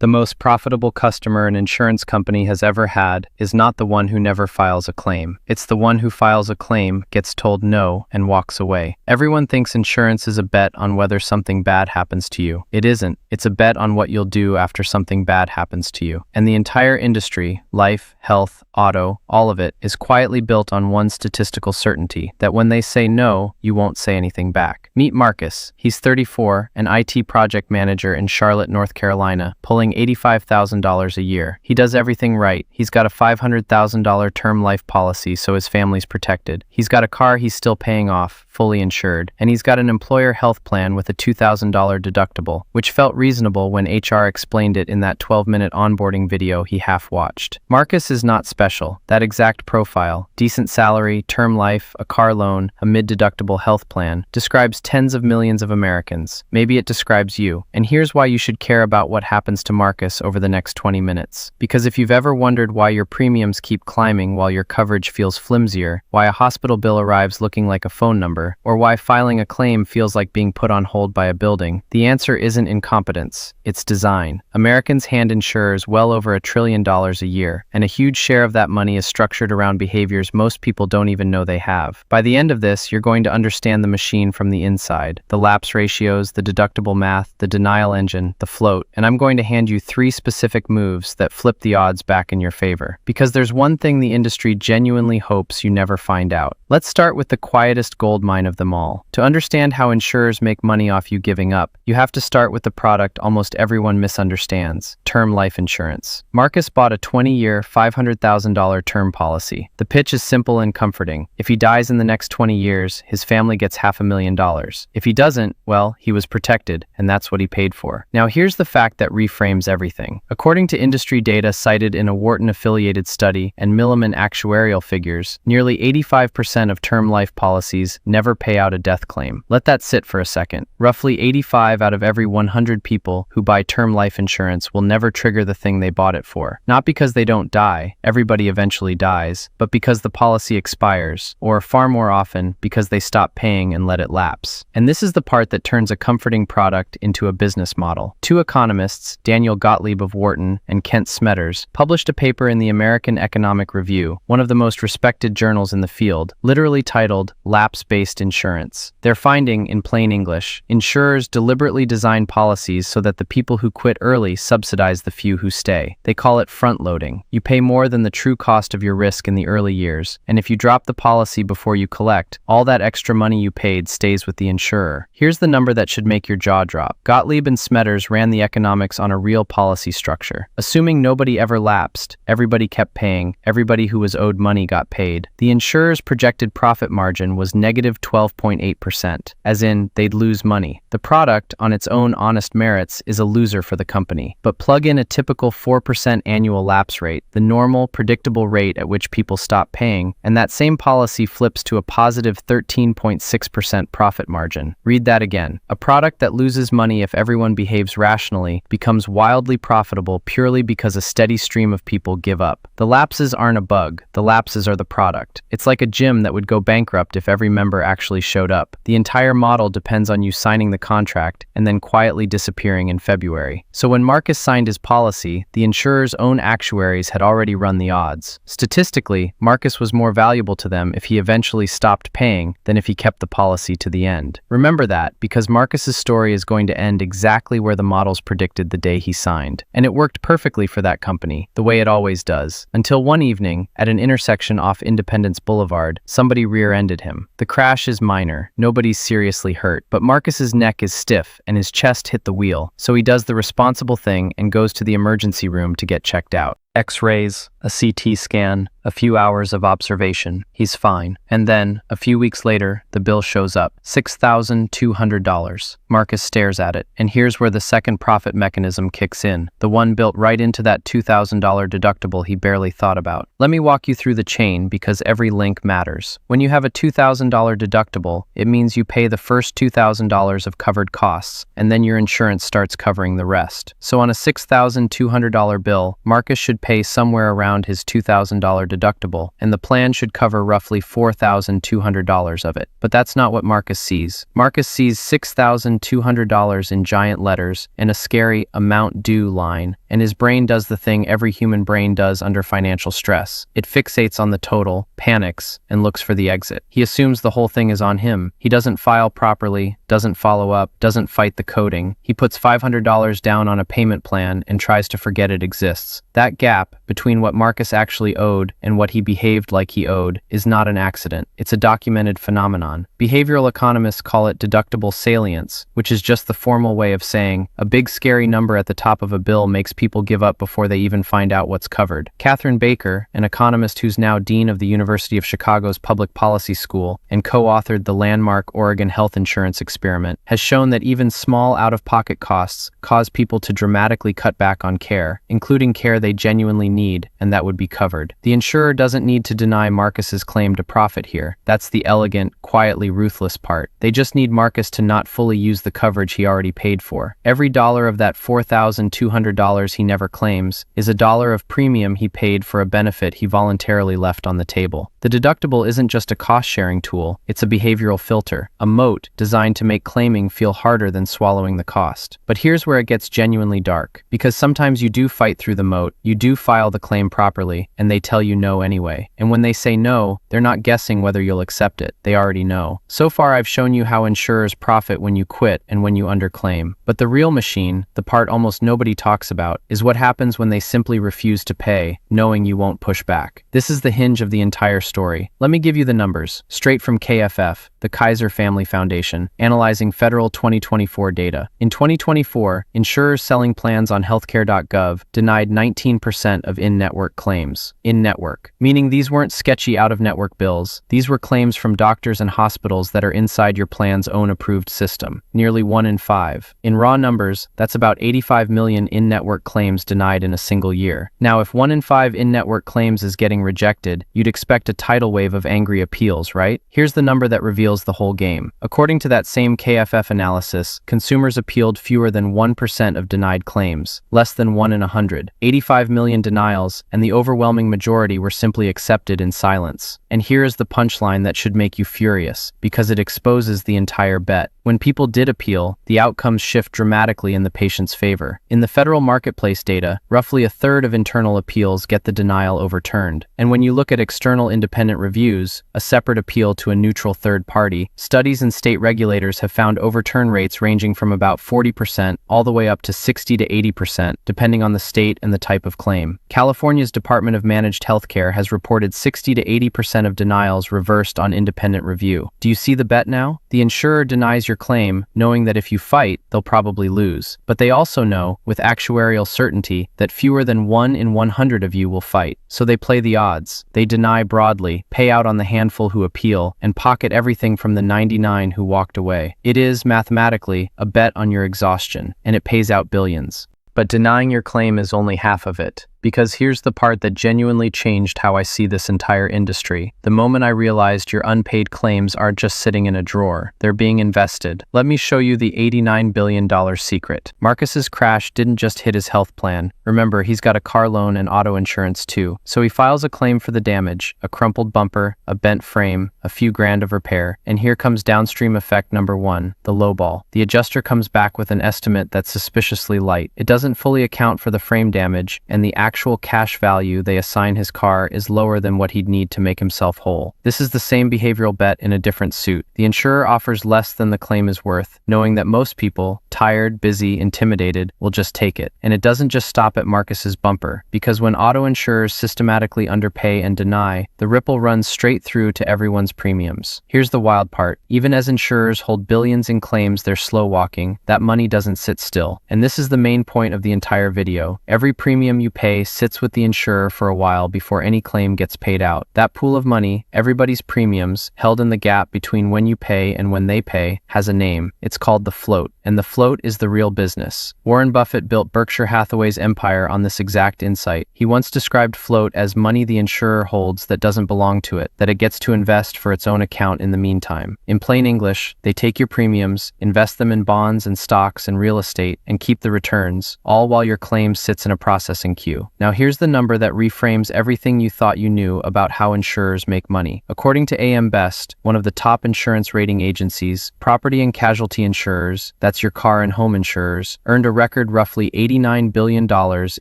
The most profitable customer an insurance company has ever had is not the one who never files a claim. It's the one who files a claim, gets told no, and walks away. Everyone thinks insurance is a bet on whether something bad happens to you. It isn't. It's a bet on what you'll do after something bad happens to you. And the entire industry, life, health, auto, all of it, is quietly built on one statistical certainty, that when they say no, you won't say anything back. Meet Marcus. He's 34, an IT project manager in Charlotte, North Carolina, pulling $85,000 a year. He does everything right. He's got a $500,000 term life policy so his family's protected. He's got a car he's still paying off, fully insured. And he's got an employer health plan with a $2,000 deductible, which felt reasonable when HR explained it in that 12-minute onboarding video he half-watched. Marcus is not special. That exact profile, decent salary, term life, a car loan, a mid-deductible health plan, describes tens of millions of Americans. Maybe it describes you. And here's why you should care about what happens to Marcus over the next 20 minutes. Because if you've ever wondered why your premiums keep climbing while your coverage feels flimsier, why a hospital bill arrives looking like a phone number, or why filing a claim feels like being put on hold by a building, the answer isn't incompetence, it's design. Americans hand insurers well over $1 trillion a year, and a huge share of that money is structured around behaviors most people don't even know they have. By the end of this, you're going to understand the machine from the inside, the lapse ratios, the deductible math, the denial engine, the float, and I'm going to hand you 3 specific moves that flip the odds back in your favor. Because there's one thing the industry genuinely hopes you never find out. Let's start with the quietest gold mine of them all. To understand how insurers make money off you giving up, you have to start with the product almost everyone misunderstands: term life insurance. Marcus bought a 20-year, $500,000 term policy. The pitch is simple and comforting. If he dies in the next 20 years, his family gets $500,000. If he doesn't, well, he was protected, and that's what he paid for. Now here's the fact that reframes everything. According to industry data cited in a Wharton-affiliated study and Milliman actuarial figures, nearly 85% of term life policies never pay out a death claim. Let that sit for a second. Roughly 85 out of every 100 people who buy term life insurance will never trigger the thing they bought it for. Not because they don't die, everybody eventually dies, but because the policy expires, or far more often, because they stop paying and let it lapse. And this is the part that turns a comforting product into a business model. 2 economists, Daniel Gottlieb of Wharton and Kent Smetters, published a paper in the American Economic Review, one of the most respected journals in the field, literally titled Lapse-Based Insurance. Their finding, in plain English: insurers deliberately design policies so that the people who quit early subsidize the few who stay. They call it front-loading. You pay more than the true cost of your risk in the early years, and if you drop the policy before you collect, all that extra money you paid stays with the insurer. Here's the number that should make your jaw drop. Gottlieb and Smetters ran the economics on a real policy structure. Assuming nobody ever lapsed, everybody kept paying, everybody who was owed money got paid, the insurer's projected profit margin was negative 12.8%, as in, they'd lose money. The product, on its own honest merits, is a loser for the company. But plug in a typical 4% annual lapse rate, the normal, predictable rate at which people stop paying, and that same policy flips to a positive 13.6% profit margin. Read that again. A product that loses money if everyone behaves rationally becomes wildly profitable purely because a steady stream of people give up. The lapses aren't a bug. The lapses are the product. It's like a gym that would go bankrupt if every member actually showed up. The entire model depends on you signing the contract and then quietly disappearing in February. So when Marcus signed his policy, the insurer's own actuaries had already run the odds. Statistically, Marcus was more valuable to them if he eventually stopped paying than if he kept the policy to the end. Remember that, because Marcus's story is going to end exactly where the models predicted the day he signed. And it worked perfectly for that company, the way it always does. Until one evening, at an intersection off Independence Boulevard, somebody rear-ended him. The crash is minor, nobody's seriously hurt, but Marcus's neck is stiff and his chest hit the wheel, so he does the responsible thing and goes to the emergency room to get checked out. X-rays, a CT scan, a few hours of observation. He's fine. And then, a few weeks later, the bill shows up. $6,200. Marcus stares at it. And here's where the second profit mechanism kicks in. The one built right into that $2,000 deductible he barely thought about. Let me walk you through the chain because every link matters. When you have a $2,000 deductible, it means you pay the first $2,000 of covered costs, and then your insurance starts covering the rest. So on a $6,200 bill, Marcus should pay somewhere around his $2,000 deductible, and the plan should cover roughly $4,200 of it. But that's not what Marcus sees. Marcus sees $6,200 in giant letters and a scary amount due line, and his brain does the thing every human brain does under financial stress. It fixates on the total, panics, and looks for the exit. He assumes the whole thing is on him. He doesn't file properly, doesn't follow up, doesn't fight the coding. He puts $500 down on a payment plan and tries to forget it exists. That gap between what Marcus actually owed and what he behaved like he owed is not an accident. It's a documented phenomenon. Behavioral economists call it deductible salience, which is just the formal way of saying a big scary number at the top of a bill makes people give up before they even find out what's covered. Catherine Baker, an economist who's now dean of the University of Chicago's Public Policy School and co-authored the landmark Oregon health insurance experiment, has shown that even small out-of-pocket costs cause people to dramatically cut back on care, including care they genuinely need and that would be covered. The insurer doesn't need to deny Marcus's claim to profit here. That's the elegant, quietly ruthless part. They just need Marcus to not fully use the coverage he already paid for. Every dollar of that $4,200 he never claims is a dollar of premium he paid for a benefit he voluntarily left on the table. The deductible isn't just a cost-sharing tool, it's a behavioral filter, a moat designed to make claiming feel harder than swallowing the cost. But here's where it gets genuinely dark, because sometimes you do fight through the moat, you do file the claim properly, and they tell you no anyway. And when they say no, they're not guessing whether you'll accept it, they already know. So far I've shown you how insurers profit when you quit and when you underclaim. But the real machine, the part almost nobody talks about, is what happens when they simply refuse to pay, knowing you won't push back. This is the hinge of the entire story. Let me give you the numbers, straight from KFF, the Kaiser Family Foundation, analyzing federal 2024 data. In 2024, insurers selling plans on healthcare.gov denied 19% of in-network claims. In-network, meaning these weren't sketchy out-of-network bills. These were claims from doctors and hospitals that are inside your plan's own approved system. Nearly 1 in 5. In raw numbers, that's about 85 million in-network claims denied in a single year. Now, if 1 in 5 in-network claims is getting rejected, you'd expect a tidal wave of angry appeals, right? Here's the number that reveals the whole game. According to that same KFF analysis, consumers appealed fewer than 1% of denied claims, less than 1 in 100. 85 million denials, and the overwhelming majority were simply accepted in silence. And here is the punchline that should make you furious, because it exposes the entire bet. When people did appeal, the outcomes shift dramatically in the patient's favor. In the federal marketplace data, roughly a third of internal appeals get the denial overturned. And when you look at external independent reviews, a separate appeal to a neutral third party, studies and state regulators have found overturn rates ranging from about 40% all the way up to 60 to 80%, depending on the state and the type of claim. California's Department of Managed Healthcare has reported 60 to 80% of denials reversed on independent review. Do you see the bet now? The insurer denies your claim, knowing that if you fight, they'll probably lose. But they also know, with actuarial certainty, that fewer than 1 in 100 of you will fight. So they play the odds. They deny broadly, pay out on the handful who appeal, and pocket everything from the 99 who walked away. It is, mathematically, a bet on your exhaustion, and it pays out billions. But denying your claim is only half of it. Because here's the part that genuinely changed how I see this entire industry. The moment I realized your unpaid claims aren't just sitting in a drawer, they're being invested. Let me show you the $89 billion secret. Marcus's crash didn't just hit his health plan. Remember, he's got a car loan and auto insurance too. So he files a claim for the damage, a crumpled bumper, a bent frame, a few grand of repair. And here comes downstream effect number 1, the lowball. The adjuster comes back with an estimate that's suspiciously light. It doesn't fully account for the frame damage, and the actual cash value they assign his car is lower than what he'd need to make himself whole. This is the same behavioral bet in a different suit. The insurer offers less than the claim is worth, knowing that most people, tired, busy, intimidated, will just take it. And it doesn't just stop at Marcus's bumper, because when auto insurers systematically underpay and deny, the ripple runs straight through to everyone's premiums. Here's the wild part. Even as insurers hold billions in claims they're slow walking, that money doesn't sit still. And this is the main point of the entire video. Every premium you pay sits with the insurer for a while before any claim gets paid out. That pool of money, everybody's premiums, held in the gap between when you pay and when they pay, has a name. It's called the float. And the float is the real business. Warren Buffett built Berkshire Hathaway's empire on this exact insight. He once described float as money the insurer holds that doesn't belong to it, that it gets to invest for its own account in the meantime. In plain English, they take your premiums, invest them in bonds and stocks and real estate, and keep the returns, all while your claim sits in a processing queue. Now here's the number that reframes everything you thought you knew about how insurers make money. According to AM Best, one of the top insurance rating agencies, property and casualty insurers, that's your car and home insurers, earned a record roughly $89 billion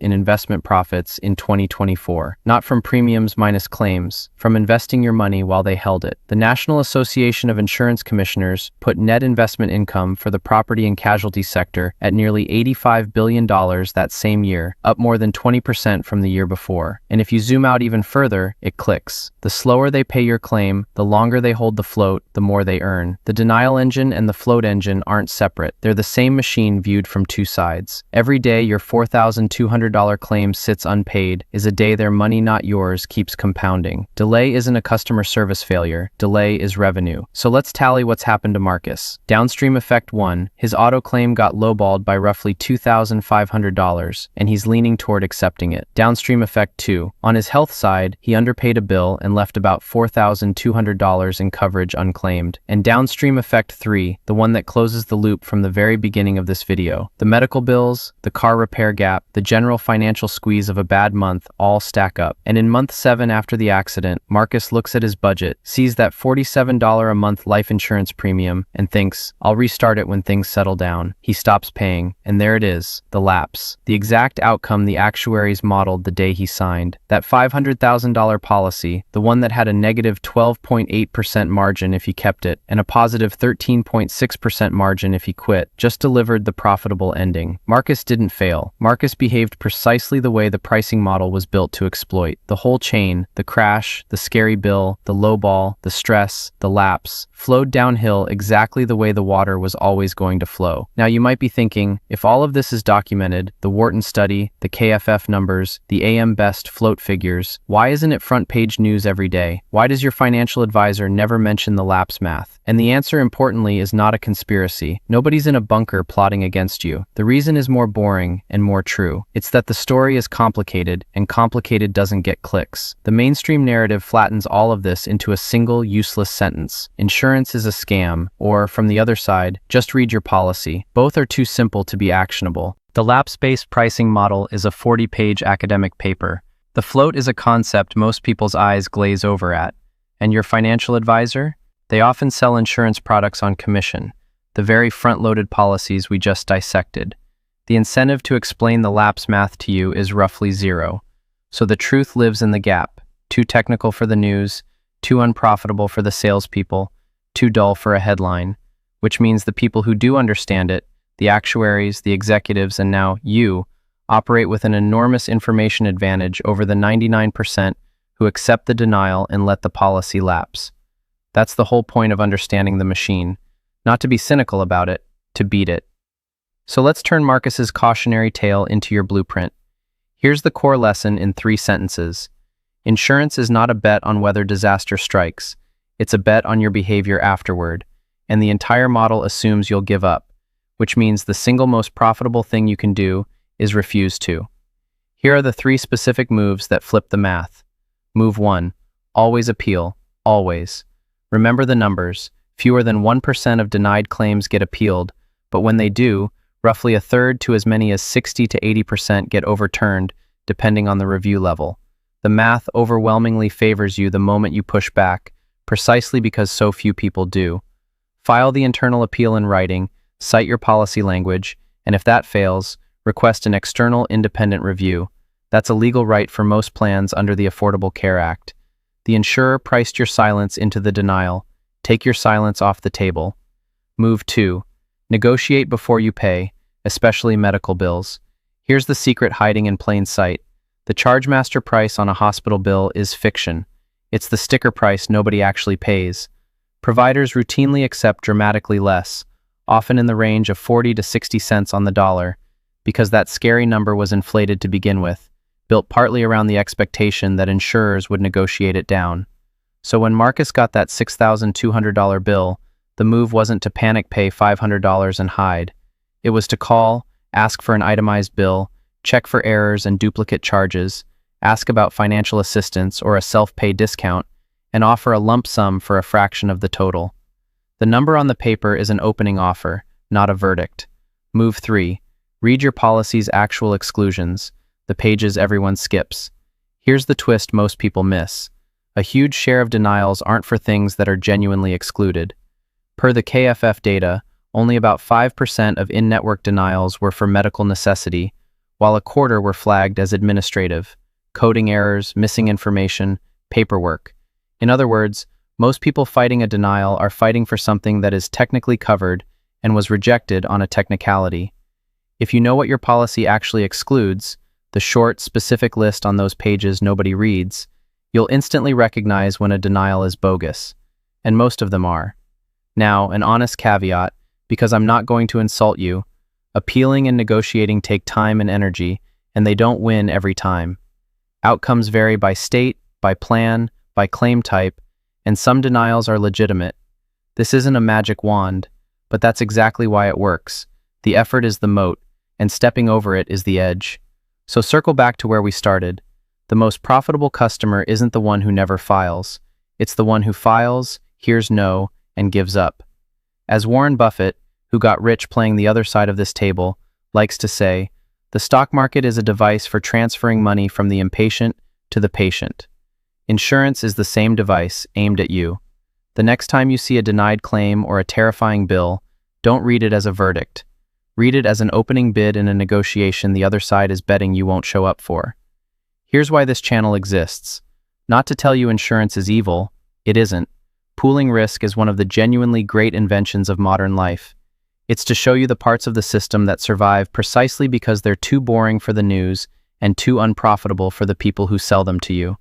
in investment profits in 2024. Not from premiums minus claims, from investing your money while they held it. The National Association of Insurance Commissioners put net investment income for the property and casualty sector at nearly $85 billion that same year, up more than 20% from the year before. And if you zoom out even further, it clicks. The slower they pay your claim, the longer they hold the float, the more they earn. The denial engine and the float engine aren't separate. They're the same machine viewed from two sides. Every day your $4,200 claim sits unpaid is a day their money, not yours, keeps compounding. Delay isn't a customer service failure. Delay is revenue. So let's tally what's happened to Marcus. Downstream effect 1, his auto claim got lowballed by roughly $2,500, and he's leaning toward accepting it. Downstream effect 2, on his health side, he underpaid a bill and left about $4,200 in coverage unclaimed. And downstream effect 3, the one that closes the loop from the very beginning of this video. The medical bills, the car repair gap, the general financial squeeze of a bad month all stack up. And in month 7 after the accident, Marcus looks at his budget, sees that $47 a month life insurance premium, and thinks, I'll restart it when things settle down. He stops paying, and there it is, the lapse. The exact outcome the actuaries modeled the day he signed. That $500,000 policy, the one that had a negative 12.8% margin if he kept it, and a positive 13.6% margin if he quit, just delivered the profitable ending. Marcus didn't fail. Marcus behaved precisely the way the pricing model was built to exploit. The whole chain, the crash, the scary bill, the lowball, the stress, the lapse, flowed downhill exactly the way the water was always going to flow. Now you might be thinking, if all of this is documented, the Wharton study, the KFF numbers, the AM Best float figures, why isn't it front page news every day? Why does your financial advisor never mention the lapse math? And the answer, importantly, is not a conspiracy. Nobody's in a bunker plotting against you. The reason is more boring and more true. It's that the story is complicated, and complicated doesn't get clicks. The mainstream narrative flattens all of this into a single useless sentence. Insurance is a scam, or, from the other side, just read your policy. Both are too simple to be actionable. The lapse-based pricing model is a 40-page academic paper. The float is a concept most people's eyes glaze over at. And your financial advisor? They often sell insurance products on commission, the very front-loaded policies we just dissected. The incentive to explain the lapse math to you is roughly zero. So the truth lives in the gap. Too technical for the news, too unprofitable for the salespeople, too dull for a headline, which means the people who do understand it, the actuaries, the executives, and now you, operate with an enormous information advantage over the 99% who accept the denial and let the policy lapse. That's the whole point of understanding the machine. Not to be cynical about it, to beat it. So let's turn Marcus's cautionary tale into your blueprint. Here's the core lesson in 3 sentences. Insurance is not a bet on whether disaster strikes. It's a bet on your behavior afterward. And the entire model assumes you'll give up, which means the single most profitable thing you can do is refuse to. Here are the 3 specific moves that flip the math. Move 1. Always appeal. Always. Remember the numbers. Fewer than 1% of denied claims get appealed, but when they do, roughly a third to as many as 60 to 80% get overturned, depending on the review level. The math overwhelmingly favors you the moment you push back, precisely because so few people do. File the internal appeal in writing, cite your policy language, and if that fails, request an external independent review. That's a legal right for most plans under the Affordable Care Act. The insurer priced your silence into the denial. Take your silence off the table. Move 2. Negotiate before you pay, especially medical bills. Here's the secret hiding in plain sight. The chargemaster price on a hospital bill is fiction. It's the sticker price nobody actually pays. Providers routinely accept dramatically less, often in the range of 40 to 60 cents on the dollar, because that scary number was inflated to begin with, built partly around the expectation that insurers would negotiate it down. So when Marcus got that $6,200 bill, the move wasn't to panic pay $500 and hide. It was to call, ask for an itemized bill, check for errors and duplicate charges, ask about financial assistance or a self-pay discount, and offer a lump sum for a fraction of the total. The number on the paper is an opening offer, not a verdict. Move 3. Read your policy's actual exclusions. the pages everyone skips. Here's the twist most people miss. A huge share of denials aren't for things that are genuinely excluded. Per the KFF data, only about 5% of in-network denials were for medical necessity, while a quarter were flagged as administrative, coding errors, missing information, paperwork. In other words, most people fighting a denial are fighting for something that is technically covered and was rejected on a technicality. If you know what your policy actually excludes, the short, specific list on those pages nobody reads, you'll instantly recognize when a denial is bogus. And most of them are. Now, an honest caveat, because I'm not going to insult you, appealing and negotiating take time and energy, and they don't win every time. Outcomes vary by state, by plan, by claim type, and some denials are legitimate. This isn't a magic wand, but that's exactly why it works. The effort is the moat, and stepping over it is the edge. So circle back to where we started. The most profitable customer isn't the one who never files. It's the one who files, hears no, and gives up. As Warren Buffett, who got rich playing the other side of this table, likes to say, the stock market is a device for transferring money from the impatient to the patient. Insurance is the same device aimed at you. The next time you see a denied claim or a terrifying bill, don't read it as a verdict. Read it as an opening bid in a negotiation the other side is betting you won't show up for. Here's why this channel exists. Not to tell you insurance is evil, it isn't. Pooling risk is one of the genuinely great inventions of modern life. It's to show you the parts of the system that survive precisely because they're too boring for the news and too unprofitable for the people who sell them to you.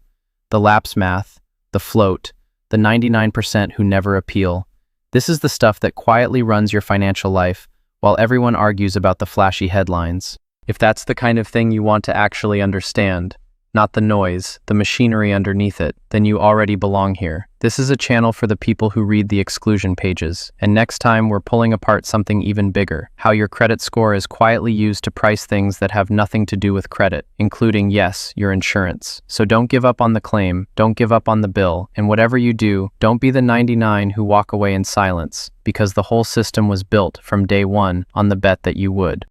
The lapse math, the float, the 99% who never appeal. This is the stuff that quietly runs your financial life while everyone argues about the flashy headlines. If that's the kind of thing you want to actually understand, not the noise, the machinery underneath it, then you already belong here. This is a channel for the people who read the exclusion pages, and next time we're pulling apart something even bigger, how your credit score is quietly used to price things that have nothing to do with credit, including, yes, your insurance. So don't give up on the claim, don't give up on the bill, and whatever you do, don't be the 99 who walk away in silence, because the whole system was built from day one on the bet that you would.